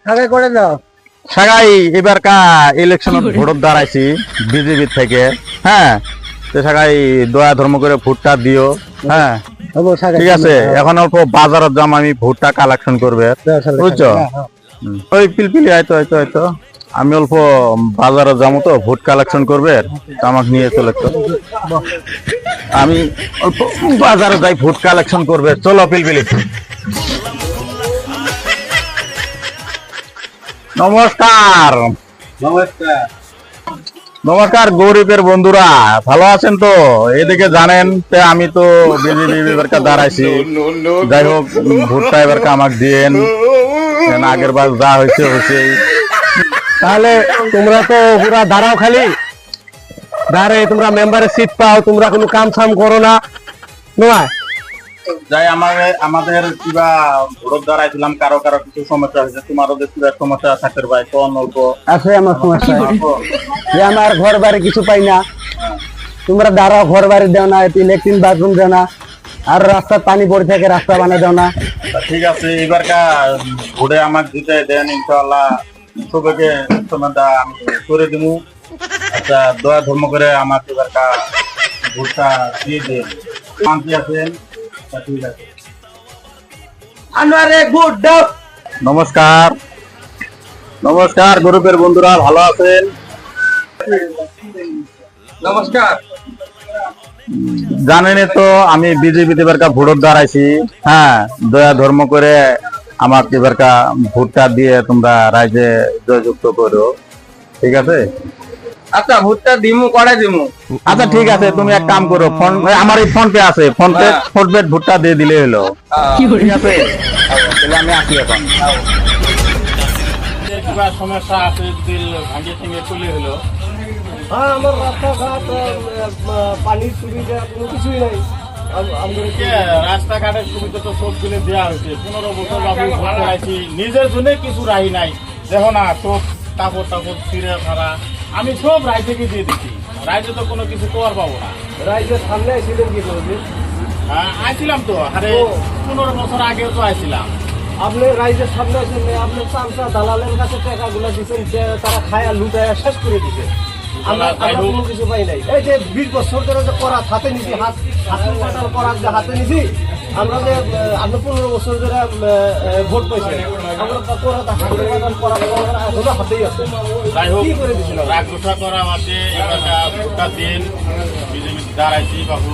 সাগাই করে দাও। সাগাই এবার কা ইলেকশন ভোট দাঁড়াইছি বিজেপি থেকে। হ্যাঁ, তো সাগাই দয়া ধর্ম করে ভোটটা দিও। হ্যাঁ ঠিক আছে, এখন অল্প বাজারের দাম আমি ভোটটা কালেকশন করবে, বুঝছো? ওই পিলপিলি হয়তো হয়তো হয়তো আমি অল্প বাজারে যাবো তো ভোট কালেকশন করবে, আমাকে নিয়ে চলে তো আমি অল্প বাজারে যাই ভোট কালেকশন করবে। চলো পিলপিলি। নমস্কার। নমস্কার। নমস্কার গরিবের বন্ধুরা, ভালো আছেন তো? এদিকে জানেন আমি তো বিজেপি এবারকা দাঁড়াইছি। যাই হোক, ভোটটা এবারকা আমাকে দিয়েন, আগের বার যা হয়েছে হয়েছে। তাহলে তোমরা তো পুরা দাঁড়াও, খালি দাঁড়ে তোমরা মেম্বারের সিট পাও, তোমরা কোনো কাম সাম করো না নয়। যাই আমাদের কিবা ভোট দাঁড়াইছিলাম, কারো কারো কিছু সমস্যা হয়েছে, তোমারও যে কিবা সমস্যা থাকতে ভাই কোন অল্প আছে আমার সমস্যা, যে আমার ঘর বাড়ি কিছু পাই না। তোমরা দাঁড়াও, ঘর বাড়ি দেও না, ইলেকট্রিক বাথরুম দেও না, আর রাস্তার পানি পড়ে থাকে রাস্তা বানিয়ে দেও না। ঠিক আছে, এবারকা ভোটে আমাকে দিতে দেন, ইনশাআল্লাহ সবাইকে সমাধা আমি করে দিব। আচ্ছা, দয়া ধর্ম করে আমাকে এবারকা ভোটটা দিয়ে দেন। শান্তি আছেন? ঠিক আছে। আনোয়ারে ভোট দাও। নমস্কার। নমস্কার গরিবের বন্ধুরা, ভালো আছেন? নমস্কার। জানেনই তো আমি বিজেপিতে এবারকা ভোট দাঁড়াইছি। হ্যাঁ, দয়া ধর্ম করে আমাকে এবারকা ভোটটা দিয়ে তোমরা রাজ্যে জয়যুক্ত করো, ঠিক আছে? আচ্ছা, ভোটটা দিমু, কড়া দিমু। আচ্ছা ঠিক আছে, তুমি এক কাম করো, ফোন আমার এই ফোন পে আছে, ফোন পে ভোটটা দিয়ে দিলে হলো, ঠিক আছে? তাহলে আমি আসি এখন। কিবা সমস্যা আছে যদি ভাঙে ভেঙে চলে হলো। হ্যাঁ, আমার রাস্তাঘাট, পানির সুবিধা কোনো কিছুই নাই। রাস্তাঘাটের সুবিধা তো সব দিলে দেওয়া হয়েছে, 15 বছর আমি ভোট করাইছি, নিজের জন্য কিছু রাহি নাই। দেখো না, সব কাপড় টাপড় ছিঁড়ে ফাড়া, আমি সব রাইজেকে দিয়ে দিচ্ছি। রাইজে তো কোনো কিছু করার পাবো না। রাইজের সামনে এসেছিলেন কি করবে? আইছিলাম তো, আরে 15 বছর আগেও তো আইছিলাম। আপনি রাইজের সামনে এসে আপনি চামচা দালালের কাছে টাকাগুলো দিচ্ছেন, তারা খায়া লুটায়া শেষ করে দিচ্ছে। আমরা কোনো কিছু পাই নাই। এই যে 20 বছর ধরে যে করা হাতে নিছি, হাতের কাটার করার যে হাতে নিছি, আমরা যে আপনি 15 বছর ধরে ভোট পাইছি, আমরা করা হাতের কাটার করা এখনো হাতেই আছে। কি করে দিচ্ছিল? রাগ গোসা করা আমাদের ভোটটা দিন, বিজেপি দাঁড়াইছি বাবু।